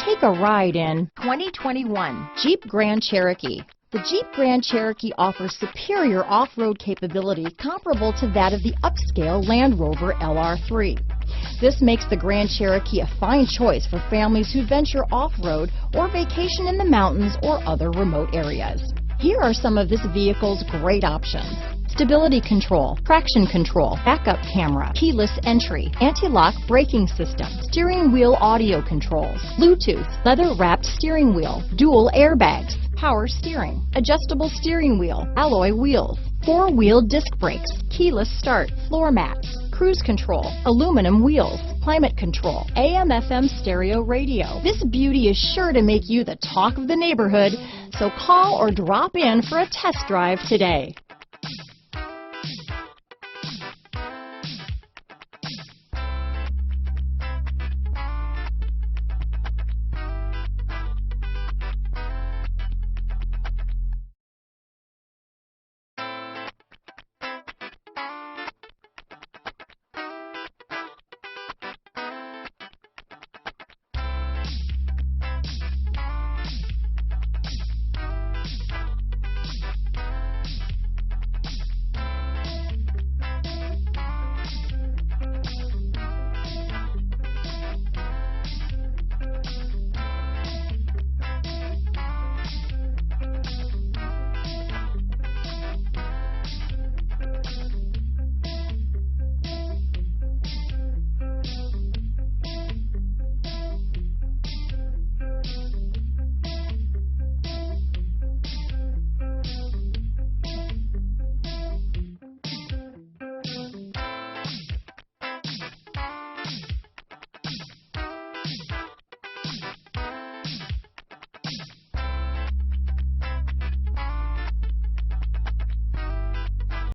Take a ride in 2021 Jeep Grand Cherokee. The Jeep Grand Cherokee offers superior off-road capability comparable to that of the upscale Land Rover LR3. This makes the Grand Cherokee a fine choice for families who venture off-road or vacation in the mountains or other remote areas. Here are some of this vehicle's great options: stability control, traction control, backup camera, keyless entry, anti-lock braking system, steering wheel audio controls, Bluetooth, leather-wrapped steering wheel, dual airbags, power steering, adjustable steering wheel, alloy wheels, four-wheel disc brakes, keyless start, floor mats, cruise control, aluminum wheels, climate control, AM/FM stereo radio. This beauty is sure to make you the talk of the neighborhood, so call or drop in for a test drive today.